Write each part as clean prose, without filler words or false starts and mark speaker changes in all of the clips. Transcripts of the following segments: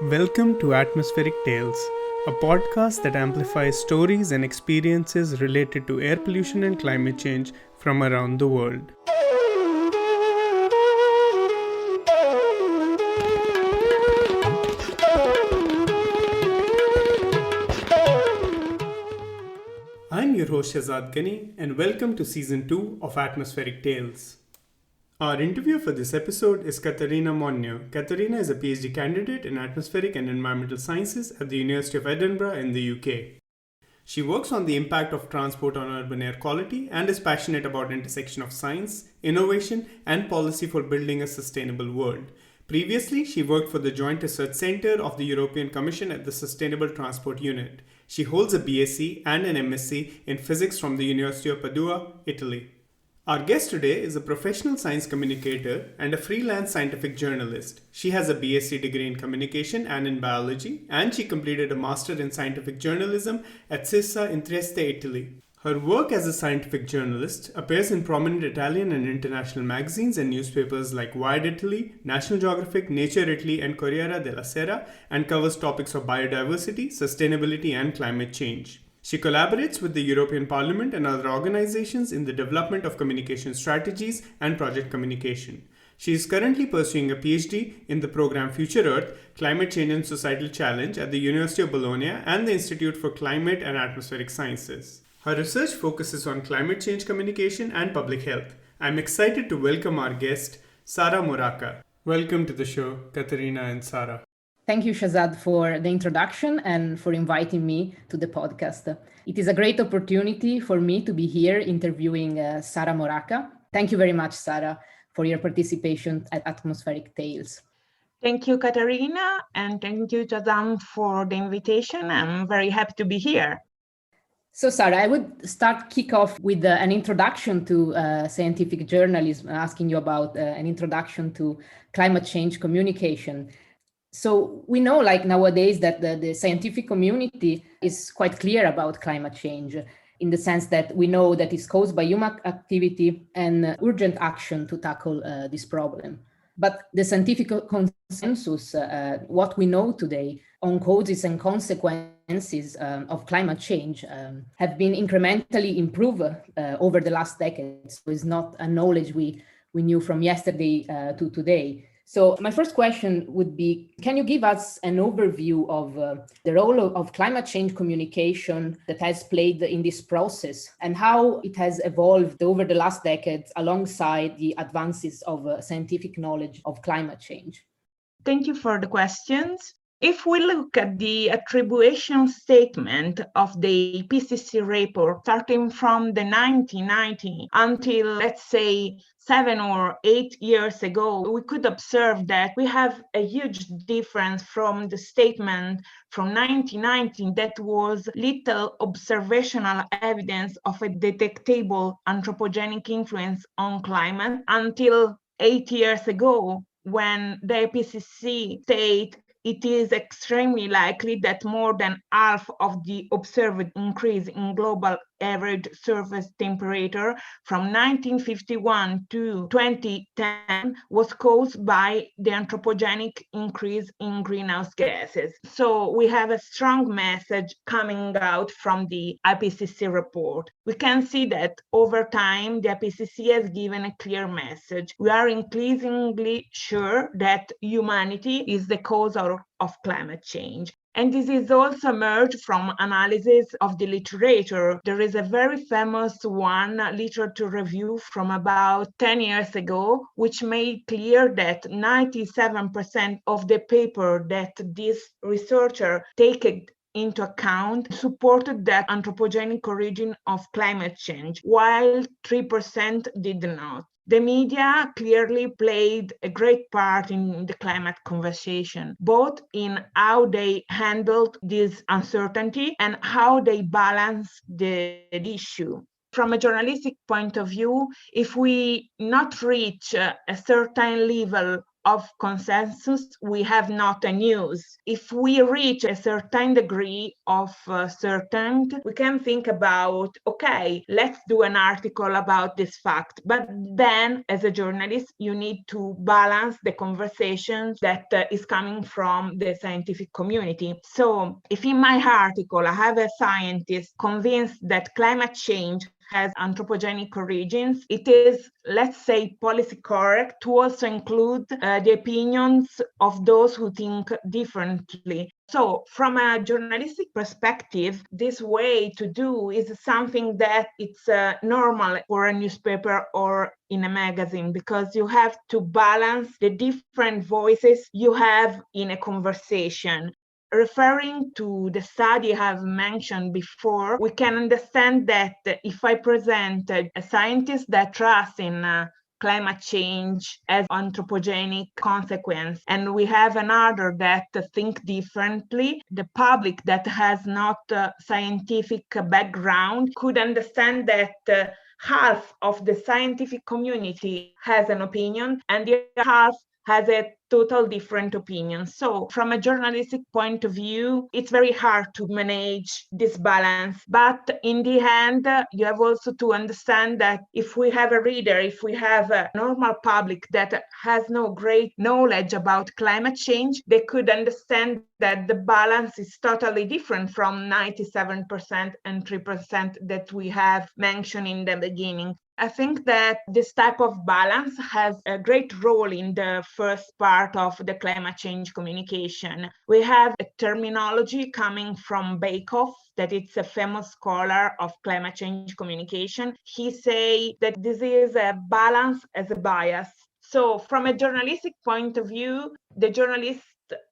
Speaker 1: Welcome to Atmospheric Tales, a podcast that amplifies stories and experiences related to air pollution and climate change from around the world. I'm your host Shazad Ghani, and welcome to Season 2 of Atmospheric Tales. Our interviewer for this episode is Katerina Monio. Katerina is a PhD candidate in atmospheric and environmental sciences at the University of Edinburgh in the UK. She works on the impact of transport on urban air quality and is passionate about intersection of science, innovation, and policy for building a sustainable world. Previously, she worked for the Joint Research Centre of the European Commission at the Sustainable Transport Unit. She holds a BSc and an MSc in physics from the University of Padua, Italy. Our guest today is a professional science communicator and a freelance scientific journalist. She has a BSc degree in communication and in biology, and she completed a master in scientific journalism at CISA in Trieste, Italy. Her work as a scientific journalist appears in prominent Italian and international magazines and newspapers like Wired Italy, National Geographic, Nature Italy, and Corriere della Sera, and covers topics of biodiversity, sustainability, and climate change. She collaborates with the European Parliament and other organizations in the development of communication strategies and project communication. She is currently pursuing a PhD in the program Future Earth, Climate Change and Societal Challenge at the University of Bologna and the Institute for Climate and Atmospheric Sciences. Her research focuses on climate change communication and public health. I'm excited to welcome our guest, Sara Moraca. Welcome to the show, Katerina and Sara.
Speaker 2: Thank you, Shazad, for the introduction and for inviting me to the podcast. It is a great opportunity for me to be here interviewing Sara Moraca. Thank you very much, Sara, for your participation at Atmospheric Tales.
Speaker 3: Thank you, Katerina, and thank you, Shazam, for the invitation. I'm very happy to be here.
Speaker 2: So, Sara, I would kick off with an introduction to scientific journalism, asking you about an introduction to climate change communication. So we know nowadays that the scientific community is quite clear about climate change in the sense that we know that it's caused by human activity and urgent action to tackle this problem. But the scientific consensus, what we know today on causes and consequences of climate change have been incrementally improved over the last decades. So it's not a knowledge we knew from yesterday to today. So my first question would be, can you give us an overview of the role of climate change communication that has played in this process and how it has evolved over the last decades alongside the advances of scientific knowledge of climate change?
Speaker 3: Thank you for the questions. If we look at the attribution statement of the IPCC report starting from the 1990 until, let's say, 7 or 8 years ago, we could observe that we have a huge difference from the statement from 1990 that was little observational evidence of a detectable anthropogenic influence on climate until 8 years ago, when the IPCC said it is extremely likely that more than half of the observed increase in global average surface temperature from 1951 to 2010 was caused by the anthropogenic increase in greenhouse gases. So we have a strong message coming out from the IPCC report. We can see that over time, the IPCC has given a clear message. We are increasingly sure that humanity is the cause of climate change. And this is also emerged from analysis of the literature. There is a very famous one, literature review from about 10 years ago, which made clear that 97% of the paper that this researcher take into account supported the anthropogenic origin of climate change, while 3% did not. The media clearly played a great part in the climate conversation, both in how they handled this uncertainty and how they balanced the issue. From a journalistic point of view, if we not reach a certain level of consensus, we have not a news. If we reach a certain degree of certainty, we can think about, okay, let's do an article about this fact. But then, as a journalist, you need to balance the conversations that is coming from the scientific community. So if in my article I have a scientist convinced that climate change has anthropogenic origins, it is, let's say, policy correct to also include the opinions of those who think differently. So from a journalistic perspective, this way to do is something that it's normal for a newspaper or in a magazine, because you have to balance the different voices you have in a conversation. Referring to the study I've mentioned before, we can understand that if I present a scientist that trusts in climate change as anthropogenic consequence, and we have another that think differently, the public that has not scientific background could understand that half of the scientific community has an opinion and the other half has a total different opinion. So from a journalistic point of view, it's very hard to manage this balance. But in the end, you have also to understand that if we have a reader, if we have a normal public that has no great knowledge about climate change, they could understand that the balance is totally different from 97% and 3% that we have mentioned in the beginning. I think that this type of balance has a great role in the first part of the climate change communication. We have a terminology coming from Bakoff, that it's a famous scholar of climate change communication. He say that this is a balance as a bias. So from a journalistic point of view, the journalist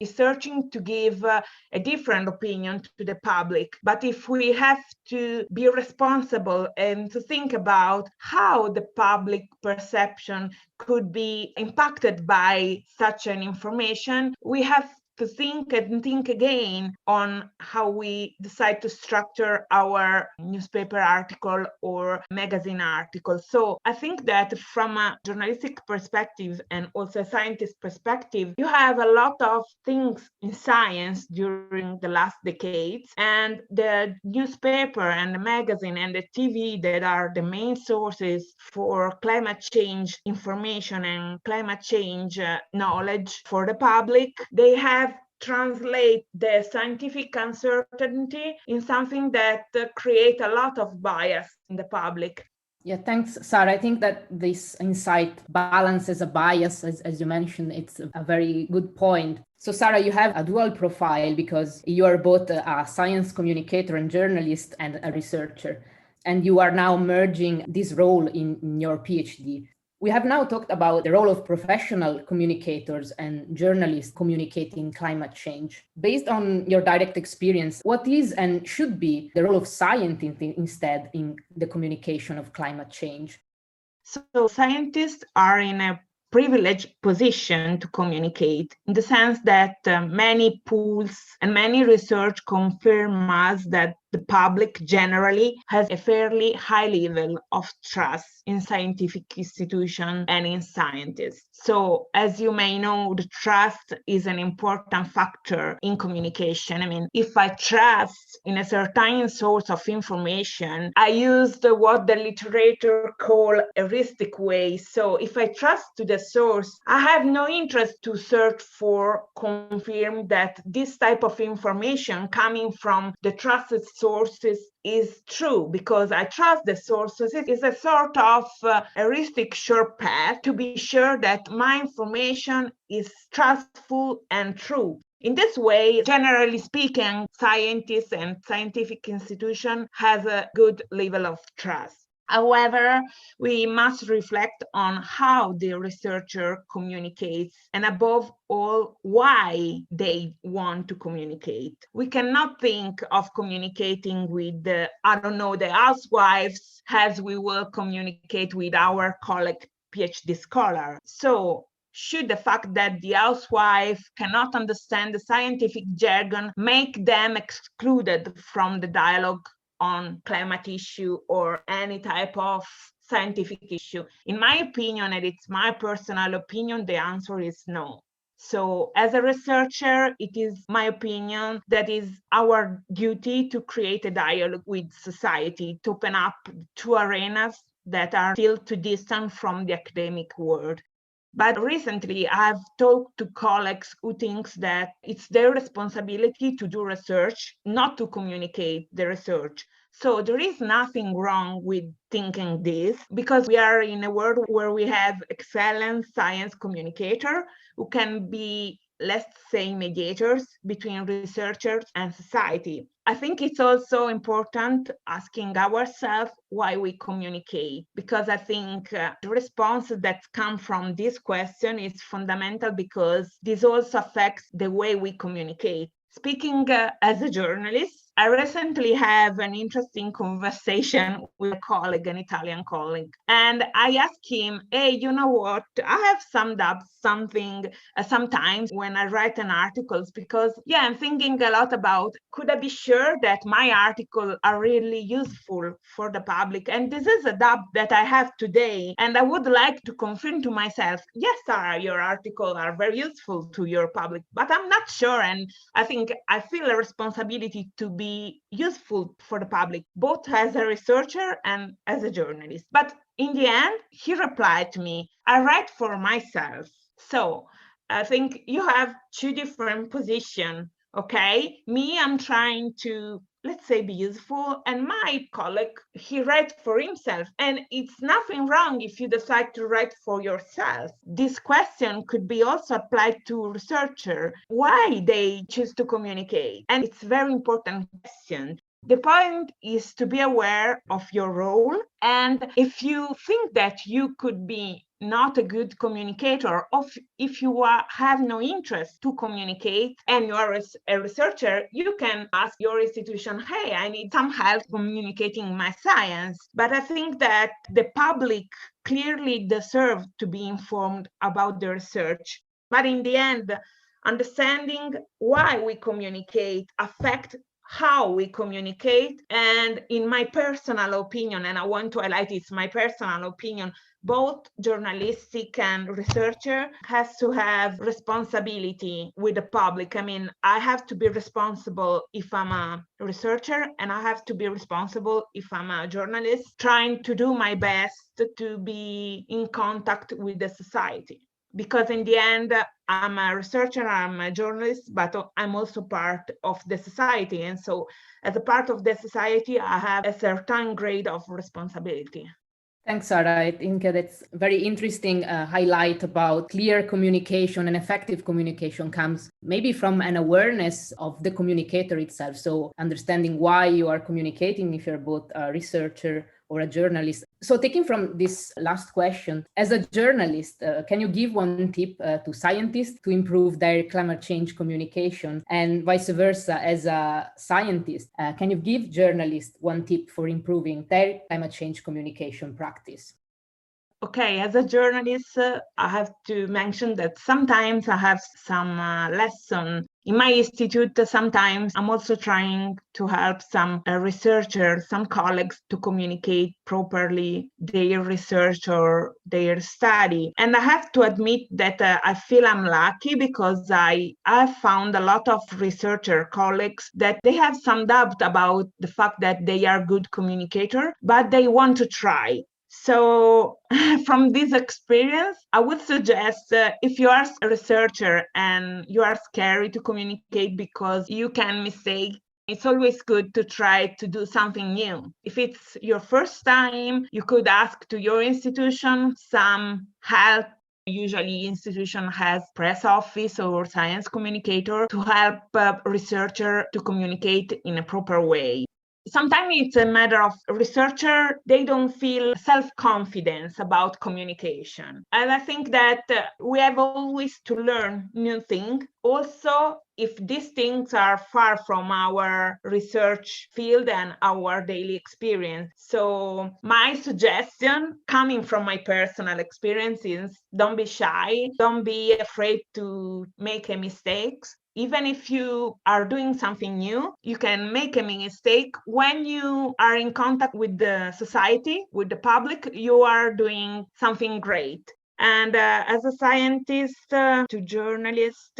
Speaker 3: is searching to give a different opinion to the public. But if we have to be responsible and to think about how the public perception could be impacted by such an information, we have to think and think again on how we decide to structure our newspaper article or magazine article. So I think that from a journalistic perspective and also a scientist perspective, you have a lot of things in science during the last decades, and the newspaper and the magazine and the TV that are the main sources for climate change information and climate change knowledge for the public, they have translate the scientific uncertainty in something that create a lot of bias in the public.
Speaker 2: Yeah, thanks, Sarah. I think that this insight balances a bias, as you mentioned. It's a very good point. So, Sarah, you have a dual profile because you are both a science communicator and journalist and a researcher. And you are now merging this role in your PhD. We have now talked about the role of professional communicators and journalists communicating climate change. Based on your direct experience, what is and should be the role of scientists instead in the communication of climate change?
Speaker 3: So scientists are in a privileged position to communicate, in the sense that many polls and many research confirm us that the public generally has a fairly high level of trust in scientific institutions and in scientists. So, as you may know, the trust is an important factor in communication. I mean, if I trust in a certain source of information, I use what the literature call heuristic way. So, if I trust to the source, I have no interest to search for confirm that this type of information coming from the trusted sources is true, because I trust the sources. It is a sort of heuristic shortcut to be sure that my information is trustful and true. In this way, generally speaking, scientists and scientific institutions has a good level of trust. However, we must reflect on how the researcher communicates, and above all, why they want to communicate. We cannot think of communicating with the housewives as we will communicate with our colleague PhD scholar. So, should the fact that the housewife cannot understand the scientific jargon make them excluded from the dialogue on climate issue or any type of scientific issue? In my opinion, and it's my personal opinion, the answer is no. So as a researcher, it is my opinion that is our duty to create a dialogue with society, to open up two arenas that are still too distant from the academic world. But recently, I've talked to colleagues who think that it's their responsibility to do research, not to communicate the research. So there is nothing wrong with thinking this, because we are in a world where we have excellent science communicators who can be, let's say, mediators between researchers and society. I think it's also important asking ourselves why we communicate, because I think the response that comes from this question is fundamental, because this also affects the way we communicate. Speaking as a journalist, I recently have an interesting conversation with a colleague, an Italian colleague, and I asked him, hey, you know what, I have summed up something sometimes when I write an article, because I'm thinking a lot about, could I be sure that my articles are really useful for the public? And this is a doubt that I have today, and I would like to confirm to myself, yes, Sarah, your articles are very useful to your public, but I'm not sure, and I think I feel a responsibility to be useful for the public, both as a researcher and as a journalist. But in the end, he replied to me, I write for myself. So I think you have two different positions, okay? Me, I'm trying to, let's say, be useful, and my colleague, he writes for himself. And it's nothing wrong if you decide to write for yourself. This question could be also applied to researchers, why they choose to communicate. And it's a very important question. The point is to be aware of your role. And if you think that you could be not a good communicator, or if you have no interest to communicate and you are a researcher, you can ask your institution, hey, I need some help communicating my science. But I think that the public clearly deserve to be informed about the research. But in the end, understanding why we communicate affects how we communicate. And in my personal opinion, and I want to highlight it's my personal opinion, both journalistic and researcher has to have responsibility with the public. I mean, I have to be responsible if I'm a researcher, and I have to be responsible if I'm a journalist, trying to do my best to be in contact with the society. Because in the end, I'm a researcher, I'm a journalist, but I'm also part of the society. And so as a part of the society, I have a certain grade of responsibility.
Speaker 2: Thanks, Sarah. I think that's very interesting highlight about clear communication and effective communication comes maybe from an awareness of the communicator itself. So understanding why you are communicating, if you're both a researcher or a journalist. So taking from this last question, as a journalist, can you give one tip to scientists to improve their climate change communication, and vice versa, as a scientist, can you give journalists one tip for improving their climate change communication practice?
Speaker 3: Okay, as a journalist, I have to mention that sometimes I have some lesson in my institute. Sometimes I'm also trying to help some researchers, some colleagues to communicate properly their research or their study. And I have to admit that I feel I'm lucky, because I found a lot of researcher colleagues that they have some doubt about the fact that they are good communicator, but they want to try. So from this experience, I would suggest if you are a researcher and you are scared to communicate because you can mistake, it's always good to try to do something new. If it's your first time, you could ask to your institution some help. Usually institution has press office or science communicator to help researcher to communicate in a proper way. Sometimes it's a matter of researcher, they don't feel self-confidence about communication. And I think that we have always to learn new things. Also, if these things are far from our research field and our daily experience. So my suggestion, coming from my personal experience, is don't be shy, don't be afraid to make a mistakes. Even if you are doing something new, you can make a mistake. When you are in contact with the society, with the public, you are doing something great. And as a scientist to journalist,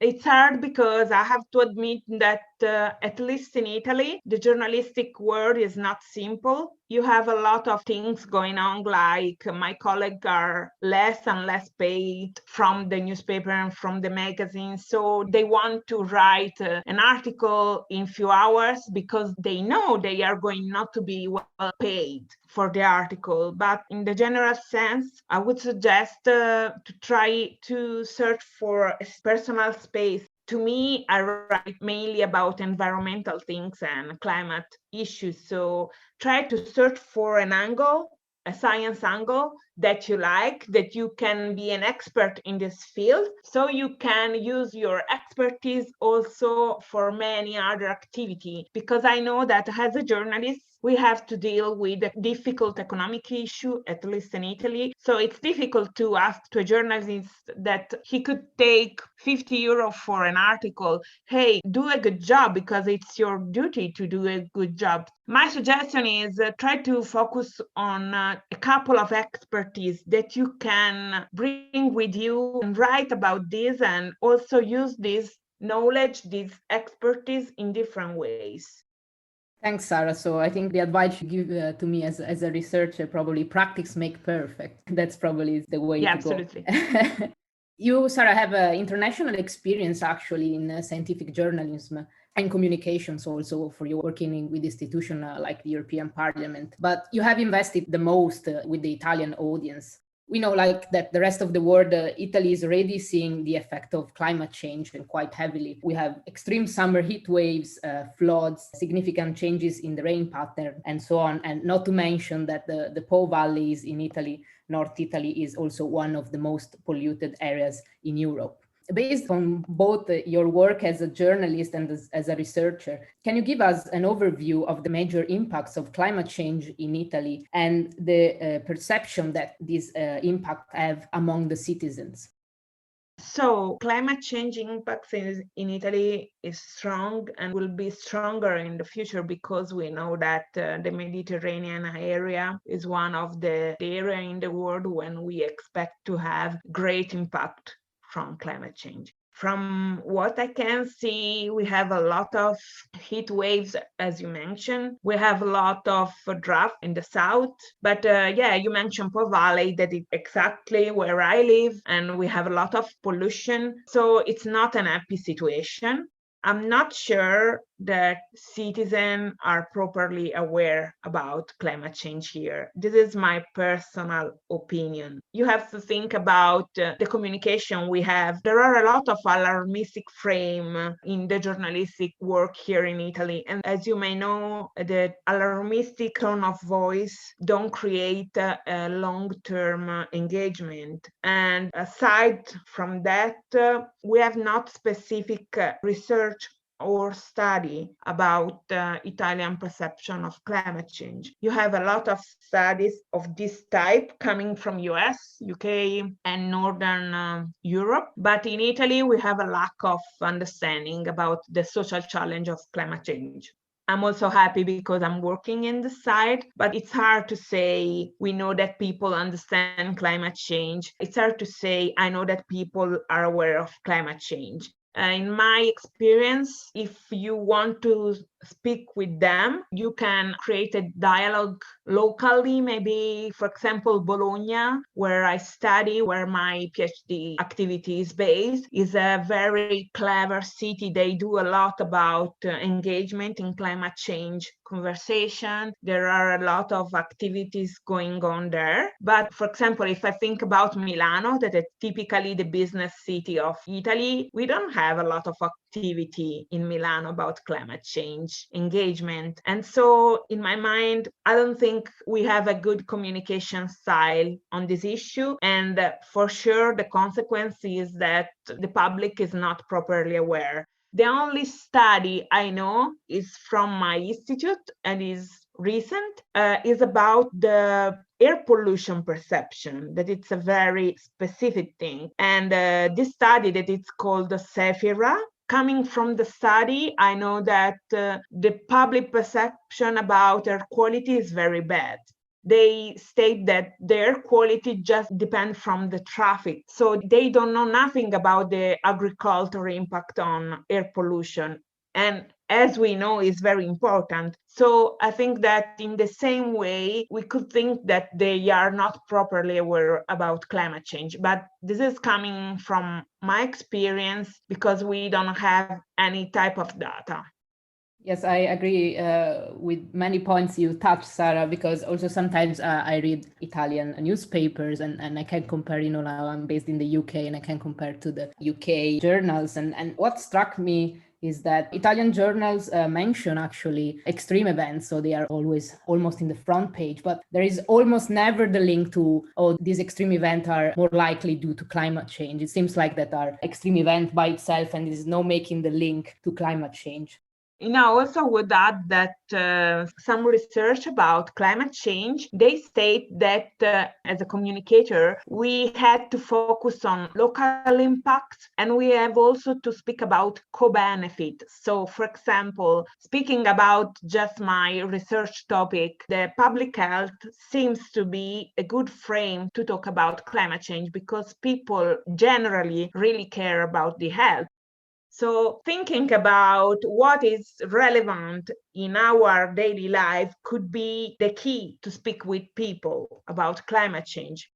Speaker 3: it's hard because I have to admit that at least in Italy, the journalistic world is not simple. You have a lot of things going on, like my colleagues are less and less paid from the newspaper and from the magazine. So they want to write an article in few hours because they know they are going not to be well paid for the article. But in the general sense, I would suggest to try to search for a personal space. To me, I write mainly about environmental things and climate issues. So try to search for an angle, a science angle that you like, that you can be an expert in this field. So you can use your expertise also for many other activity. Because I know that as a journalist, we have to deal with a difficult economic issue, at least in Italy. So it's difficult to ask to a journalist that he could take 50 euro for an article. Hey, do a good job because it's your duty to do a good job. My suggestion is try to focus on a couple of expertise that you can bring with you and write about this, and also use this knowledge, this expertise in different ways.
Speaker 2: Thanks, Sarah. So I think the advice you give to me as a researcher, probably practice make perfect. That's probably the way to
Speaker 3: absolutely.
Speaker 2: go. You, Sarah, have international experience actually in scientific journalism and communications also for your working with institutions like the European Parliament. But you have invested the most with the Italian audience. We know like that the rest of the world, Italy is already seeing the effect of climate change and quite heavily. We have extreme summer heat waves, floods, significant changes in the rain pattern, and so on. And not to mention that the Po valleys in Italy, North Italy, is also one of the most polluted areas in Europe. Based on both your work as a journalist and as a researcher, can you give us an overview of the major impacts of climate change in Italy and the perception that these impacts have among the citizens?
Speaker 3: So climate change impacts in Italy is strong and will be stronger in the future because we know that the Mediterranean area is one of the area in the world when we expect to have great impact from climate change. From what I can see, we have a lot of heat waves, as you mentioned. We have a lot of drought in the south. But yeah, you mentioned Po Valley, that is exactly where I live, and we have a lot of pollution. So it's not an happy situation. I'm not sure that citizens are properly aware about climate change here. This is my personal opinion. You have to think about the communication we have. There are a lot of alarmistic frame in the journalistic work here in Italy. And as you may know, the alarmistic tone of voice don't create a long-term engagement. And aside from that, we have not specific research or study about Italian perception of climate change. You have a lot of studies of this type coming from US, UK, and Northern Europe. But in Italy, we have a lack of understanding about the social challenge of climate change. I'm also happy because I'm working in the side, but it's hard to say we know that people understand climate change. It's hard to say I know that people are aware of climate change. In my experience, if you want to speak with them, you can create a dialogue locally, maybe, for example, Bologna, where I study, where my PhD activity is based, is a very clever city. They do a lot about engagement in climate change. conversation. There are a lot of activities going on there. But for example, if I think about Milano, that is typically the business city of Italy, we don't have a lot of activity in Milano about climate change engagement. And so in my mind, I don't think we have a good communication style on this issue. And for sure, the consequence is that the public is not properly aware. The only study I know is from my institute and is recent, is about the air pollution perception, that it's a very specific thing. And this study that it's called the Sephira, coming from the study, I know that the public perception about air quality is very bad. They state that their quality just depends from the traffic. So they don't know nothing about the agricultural impact on air pollution. And as we know, is very important. So I think that in the same way, we could think that they are not properly aware about climate change. But this is coming from my experience because we don't have any type of data.
Speaker 2: Yes, I agree with many points you touched, Sarah, because also sometimes I read Italian newspapers and I can compare, now I'm based in the UK and I can compare to the UK journals. And what struck me is that Italian journals mention actually extreme events. So they are always almost in the front page, but there is almost never the link to, oh, these extreme events are more likely due to climate change. It seems like that are extreme event by itself and is no making the link to climate change.
Speaker 3: Also would add that some research about climate change, they state that as a communicator, we had to focus on local impacts and we have also to speak about co-benefit. So for example, speaking about just my research topic, the public health seems to be a good frame to talk about climate change because people generally really care about the health. So thinking about what is relevant in our daily life could be the key to speak with people about climate change.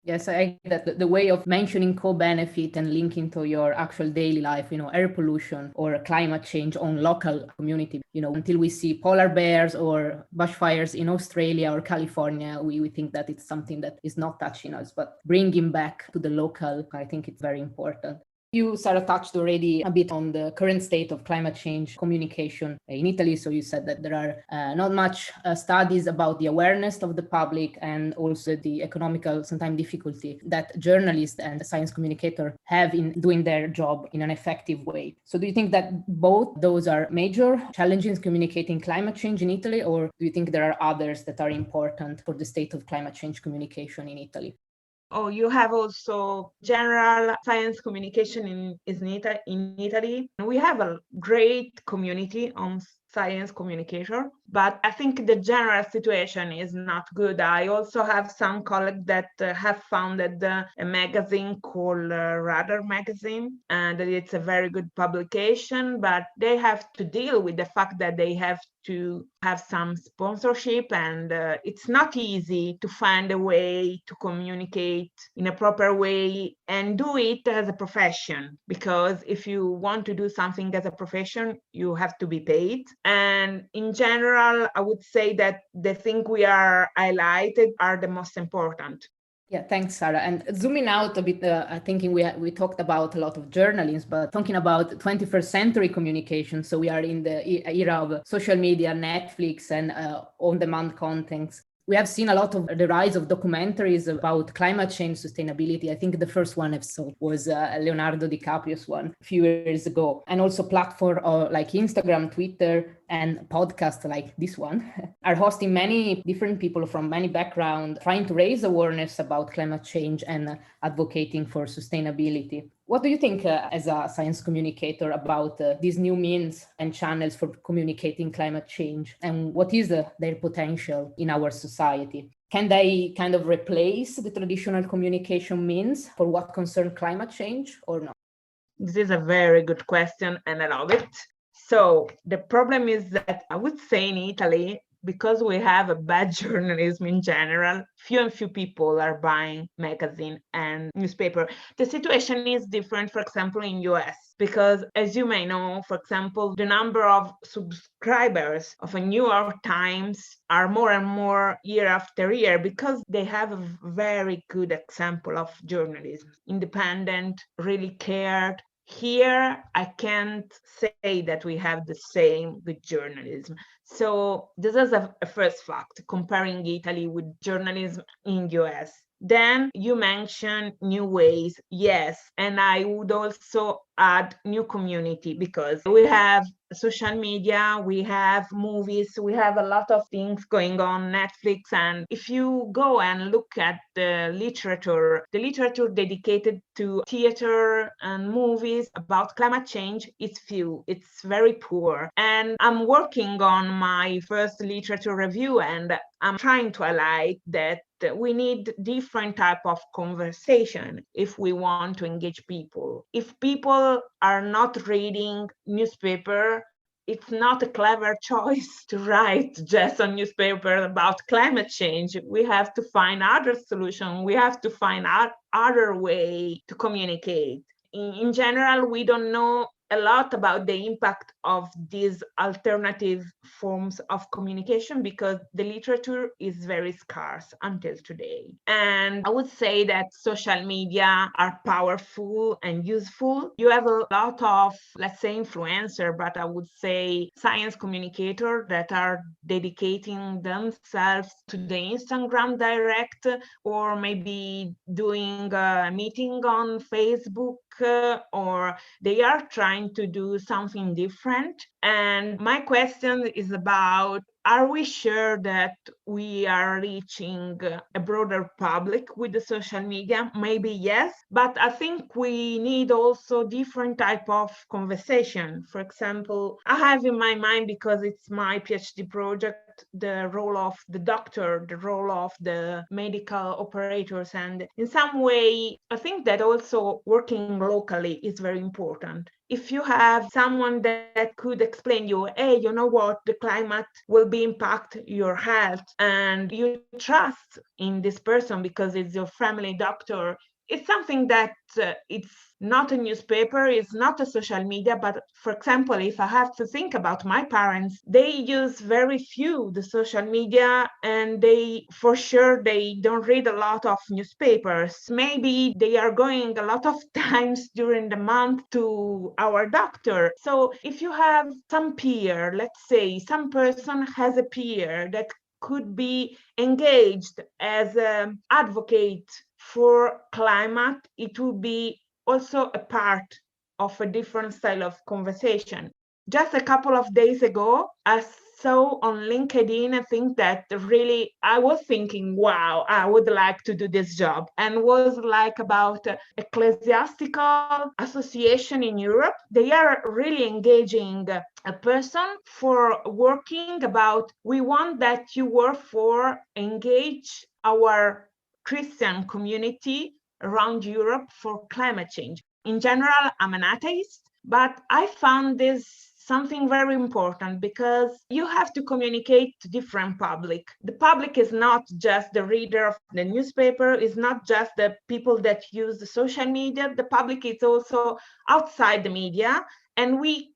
Speaker 2: Yes, I that the way of mentioning co-benefit and linking to your actual daily life, air pollution or climate change on local community, until we see polar bears or bushfires in Australia or California, we think that it's something that is not touching us, but bringing back to the local, I think it's very important. You, Sarah, touched already a bit on the current state of climate change communication in Italy. So you said that there are not much studies about the awareness of the public and also the economical, sometimes difficulty that journalists and science communicators have in doing their job in an effective way. So do you think that both those are major challenges communicating climate change in Italy, or do you think there are others that are important for the state of climate change communication in Italy?
Speaker 3: Oh, you have also general science communication in Italy. We have a great community on science communicator, but I think the general situation is not good. I also have some colleagues that have founded a magazine called Radar Magazine, and it's a very good publication, but they have to deal with the fact that they have to have some sponsorship, and it's not easy to find a way to communicate in a proper way and do it as a profession, because if you want to do something as a profession, you have to be paid. And in general, I would say that the things we are highlighted are the most important.
Speaker 2: Yeah, thanks, Sarah. And zooming out a bit, thinking we talked about a lot of journalism, but talking about 21st century communication. So we are in the era of social media, Netflix, and on-demand contents. We have seen a lot of the rise of documentaries about climate change sustainability. I think the first one I saw was Leonardo DiCaprio's one a few years ago. And also platforms like Instagram, Twitter, and podcasts like this one are hosting many different people from many backgrounds trying to raise awareness about climate change and advocating for sustainability. What do you think as a science communicator about these new means and channels for communicating climate change, and what is their potential in our society? Can they kind of replace the traditional communication means for what concerns climate change or not?
Speaker 3: This is a very good question and I love it. So the problem is that I would say in Italy, because we have a bad journalism in general, few and few people are buying magazine and newspaper. The situation is different, for example, in US, because as you may know, for example, the number of subscribers of a New York Times are more and more year after year, because they have a very good example of journalism, independent, really cared. Here, I can't say that we have the same with journalism. So this is a first fact, comparing Italy with journalism in US. Then you mentioned new ways. Yes, and I would also add new community, because we have social media, we have movies, we have a lot of things going on Netflix. And if you go and look at the literature dedicated to theater and movies about climate change is few. It's very poor. And I'm working on my first literature review, and I'm trying to highlight that we need different type of conversation if we want to engage people. If people are not reading newspaper, it's not a clever choice to write just a newspaper about climate change. We have to find other solution. We have to find other way to communicate. In general, we don't know a lot about the impact of these alternative forms of communication, because the literature is very scarce until today. And I would say that social media are powerful and useful. You have a lot of, let's say, influencer, but I would say science communicator that are dedicating themselves to the Instagram direct, or maybe doing a meeting on Facebook, or they are trying to do something different. And my question is about, are we sure that we are reaching a broader public with the social media? Maybe yes, but I think we need also different type of conversation. For example, I have in my mind, because it's my PhD project, the role of the doctor, the role of the medical operators. And in some way, I think that also working locally is very important. If you have someone that could explain you, hey, you know what, the climate will be impact your health, and you trust in this person because it's your family doctor, it's something that it's not a newspaper, it's not a social media. But for example, if I have to think about my parents, they use very few the social media, and they don't read a lot of newspapers. Maybe they are going a lot of times during the month to our doctor. So if you have some peer, let's say some person has a peer that could be engaged as an advocate for climate, it would be also a part of a different style of conversation. Just a couple of days ago, I saw on LinkedIn a thing that really, I was thinking, wow, I would like to do this job, and was like about ecclesiastical association in Europe. They are really engaging a person for working about, we want that you work for engage our Christian community around Europe for climate change. In general, I'm an atheist, but I found this something very important, because you have to communicate to different public. The public is not just the reader of the newspaper, is not just the people that use the social media. The public is also outside the media, and we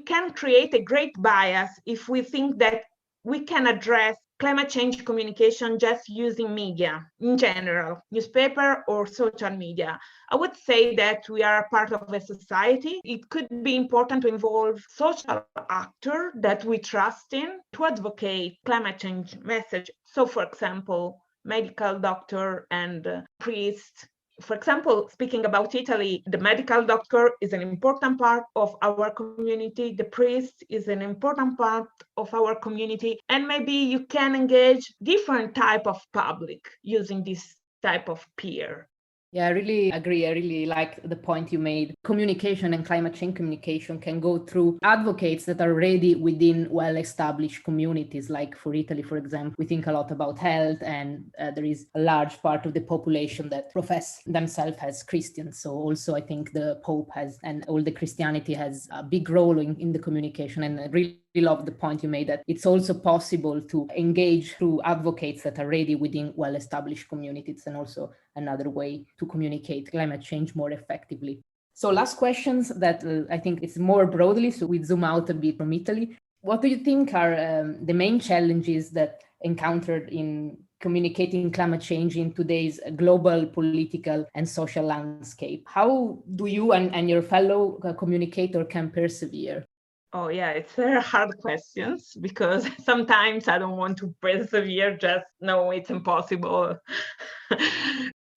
Speaker 3: can create a great bias if we think that we can address climate change communication just using media in general, newspaper or social media. I would say that we are part of a society. It could be important to involve social actors that we trust in to advocate climate change message. So, for example, medical doctor and priest. For example, speaking about Italy, the medical doctor is an important part of our community. The priest is an important part of our community. And maybe you can engage different type of public using this type of peer.
Speaker 2: Yeah, I really agree. I really like the point you made. Communication and climate change communication can go through advocates that are already within well-established communities. Like for Italy, for example, we think a lot about health, and there is a large part of the population that profess themselves as Christians. So also I think the Pope has, and all the Christianity has a big role in the communication, and really love the point you made that it's also possible to engage through advocates that are already within well-established communities, and also another way to communicate climate change more effectively. So last questions that I think it's more broadly, so we zoom out a bit from Italy. What do you think are the main challenges that encountered in communicating climate change in today's global political and social landscape? How do you and your fellow communicator can persevere?
Speaker 3: Oh, yeah, it's very hard questions because sometimes I don't want to persevere, just no, it's impossible.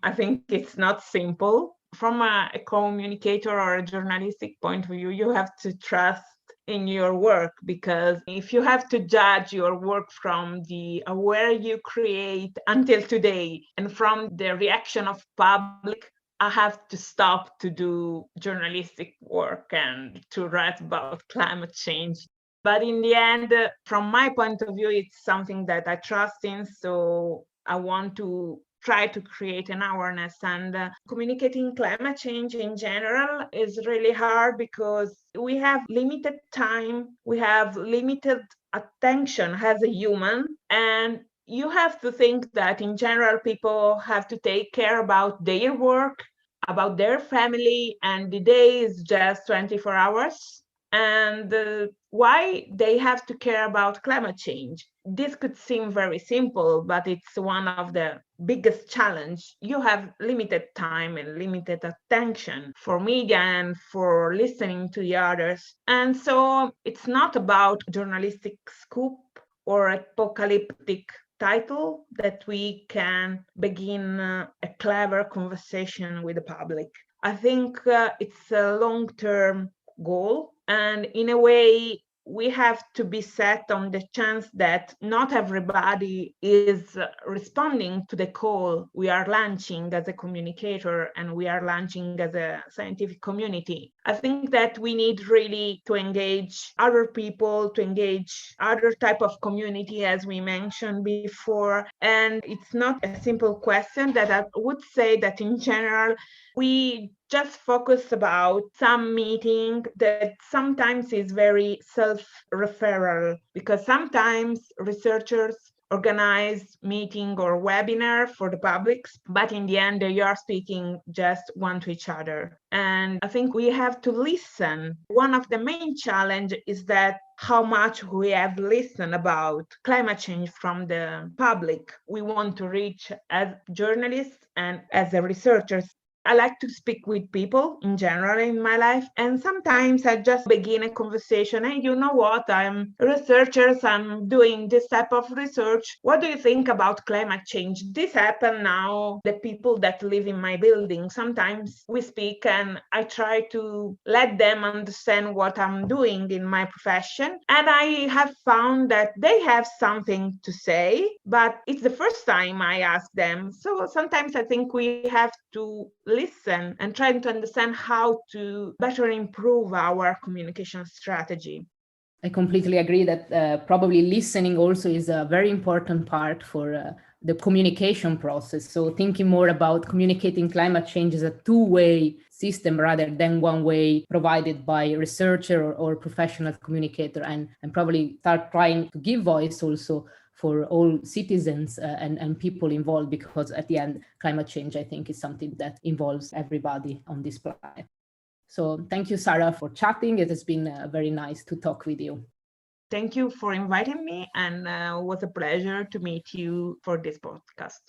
Speaker 3: I think it's not simple. From a communicator or a journalistic point of view, you have to trust in your work, because if you have to judge your work from the aware you create until today and from the reaction of public, I have to stop to do journalistic work and to write about climate change. But in the end, from my point of view, it's something that I trust in. So I want to try to create an awareness, and communicating climate change in general is really hard because we have limited time, we have limited attention as a human, and you have to think that in general people have to take care about their work, about their family, and the day is just 24 hours. And why they have to care about climate change? This could seem very simple, but it's one of the biggest challenge. You have limited time and limited attention for media and for listening to the others. And so it's not about journalistic scoop or apocalyptic title that we can begin a clever conversation with the public. I think it's a long-term goal, and in a way we have to be set on the chance that not everybody is responding to the call we are launching as a communicator and we are launching as a scientific community. I think that we need really to engage other people, to engage other type of community, as we mentioned before. And it's not a simple question that I would say that in general we just focus about some meeting that sometimes is very self-referral, because sometimes researchers organize meeting or webinar for the publics, but in the end they are speaking just one to each other. And I think we have to listen. One of the main challenge is that how much we have listened about climate change from the public. We want to reach as journalists and as a researchers. I like to speak with people in general in my life, and sometimes I just begin a conversation. And you know what? I'm a researcher, I'm doing this type of research. What do you think about climate change? This happens now, the people that live in my building. Sometimes we speak and I try to let them understand what I'm doing in my profession. And I have found that they have something to say, but it's the first time I ask them. So sometimes I think we have to listen and try to understand how to better improve our communication strategy.
Speaker 2: I completely agree that probably listening also is a very important part for the communication process. So thinking more about communicating climate change as a two-way system rather than one way provided by a researcher or professional communicator, and probably start trying to give voice also for all citizens and people involved, because at the end, climate change, I think, is something that involves everybody on this planet. So thank you, Sarah, for chatting. It has been very nice to talk with you.
Speaker 3: Thank you for inviting me, and it was a pleasure to meet you for this podcast.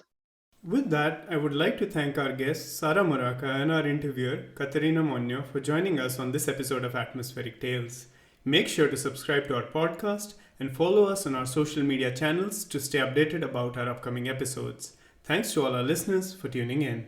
Speaker 1: With that, I would like to thank our guest, Sara Moraka, and our interviewer, Caterina Monio, for joining us on this episode of Atmospheric Tales. Make sure to subscribe to our podcast and follow us on our social media channels to stay updated about our upcoming episodes. Thanks to all our listeners for tuning in.